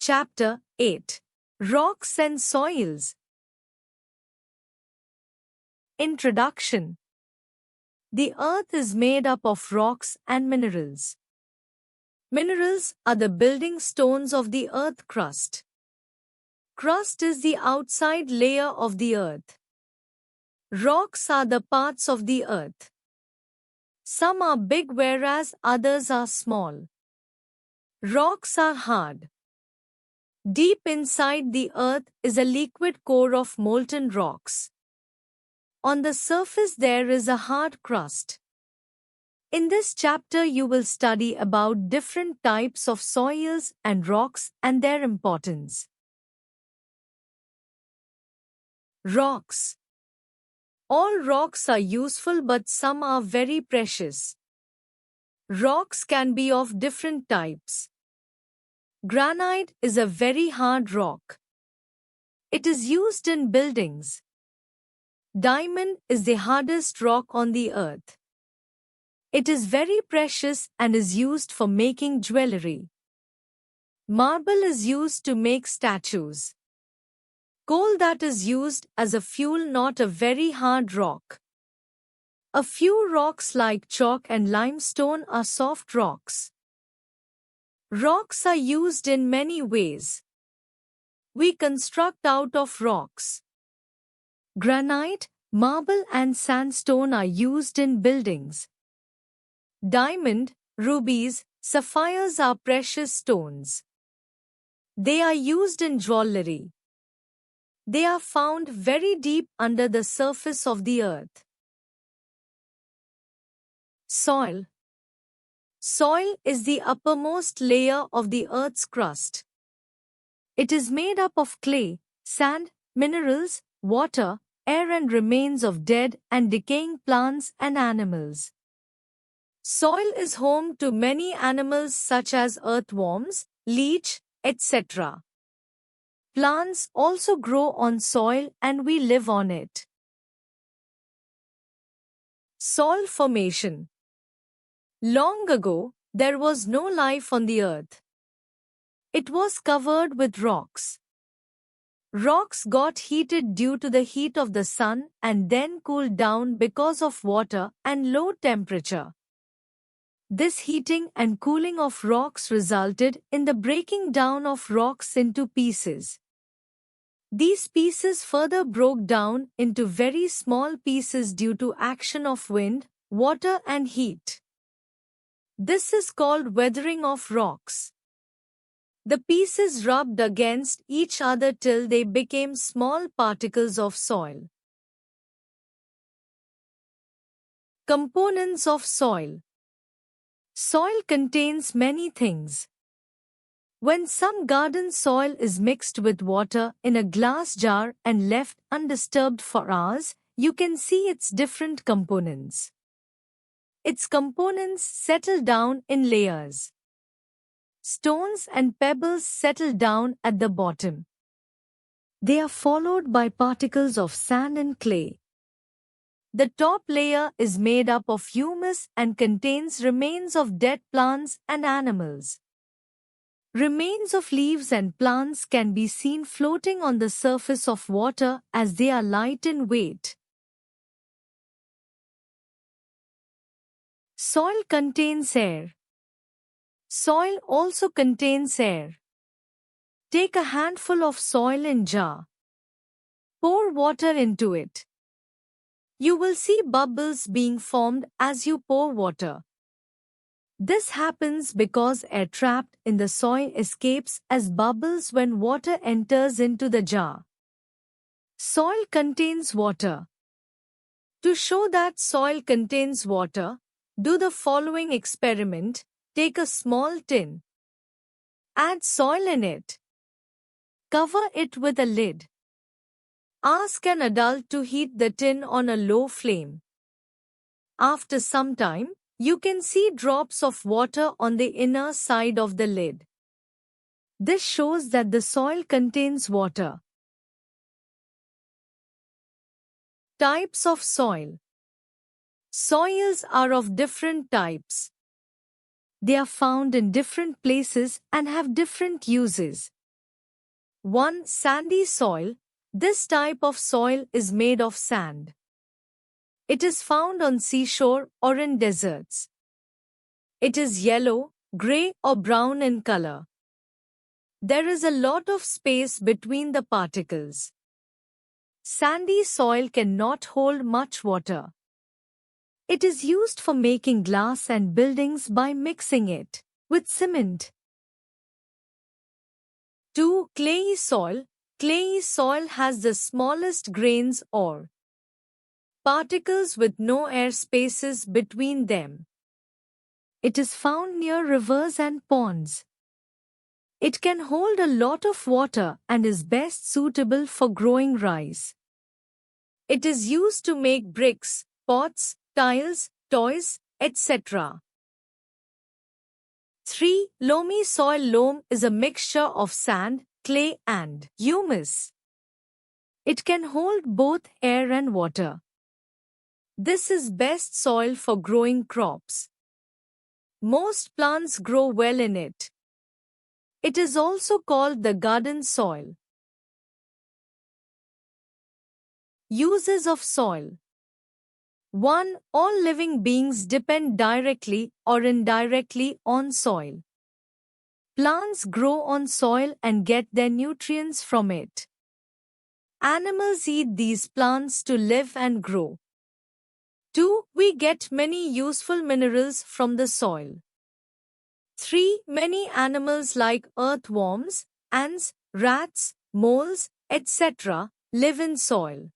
Chapter 8. Rocks and Soils. Introduction. The earth is made up of rocks and minerals. Minerals are the building stones of the earth crust. Crust is the outside layer of the earth. Rocks are the parts of the earth. Some are big whereas others are small. Rocks are hard. Deep inside the earth is a liquid core of molten rocks. On the surface there is a hard crust. In this chapter you will study about different types of soils and rocks and their importance. Rocks. All rocks are useful but some are very precious. Rocks can be of different types. Granite is a very hard rock. It is used in buildings. Diamond is the hardest rock on the earth. It is very precious and is used for making jewelry. Marble is used to make statues. Coal that is used as a fuel, not a very hard rock. A few rocks like chalk and limestone are soft rocks. Rocks are used in many ways. We construct out of rocks. Granite, marble and sandstone are used in buildings. Diamond, rubies, sapphires are precious stones. They are used in jewelry. They are found very deep under the surface of the earth. Soil. Soil is the uppermost layer of the earth's crust. It is made up of clay, sand, minerals, water, air and remains of dead and decaying plants and animals. Soil is home to many animals such as earthworms, leech, etc. Plants also grow on soil and we live on it. Soil formation. Long ago, there was no life on the earth. It was covered with rocks. Rocks got heated due to the heat of the sun and then cooled down because of water and low temperature. This heating and cooling of rocks resulted in the breaking down of rocks into pieces. These pieces further broke down into very small pieces due to action of wind, water and heat. This is called weathering of rocks. The pieces rubbed against each other till they became small particles of soil. Components of soil. Soil contains many things. When some garden soil is mixed with water in a glass jar and left undisturbed for hours, you can see its different components. Its components settle down in layers. Stones and pebbles settle down at the bottom. They are followed by particles of sand and clay. The top layer is made up of humus and contains remains of dead plants and animals. Remains of leaves and plants can be seen floating on the surface of water as they are light in weight. Soil contains air. Soil also contains air. Take a handful of soil in jar. Pour water into it. You will see bubbles being formed as you pour water. This happens because air trapped in the soil escapes as bubbles when water enters into the jar. Soil contains water. To show that soil contains water, do the following experiment. Take a small tin. Add soil in it. Cover it with a lid. Ask an adult to heat the tin on a low flame. After some time, you can see drops of water on the inner side of the lid. This shows that the soil contains water. Types of soil. Soils are of different types. They are found in different places and have different uses. 1. Sandy soil. This type of soil is made of sand. It is found on seashore or in deserts. It is yellow, gray or brown in color. There is a lot of space between the particles. Sandy soil cannot hold much water. It is used for making glass and buildings by mixing it with cement. 2. Clayey soil. Clayey soil has the smallest grains or particles with no air spaces between them. It is found near rivers and ponds. It can hold a lot of water and is best suitable for growing rice. It is used to make bricks, pots, tiles, toys, etc. 3. Loamy soil. Loam is a mixture of sand, clay and humus. It can hold both air and water. This is best soil for growing crops. Most plants grow well in it. It is also called the garden soil. Uses of soil. 1. All living beings depend directly or indirectly on soil. Plants grow on soil and get their nutrients from it. Animals eat these plants to live and grow. 2. We get many useful minerals from the soil. 3. Many animals like earthworms, ants, rats, moles, etc. live in soil.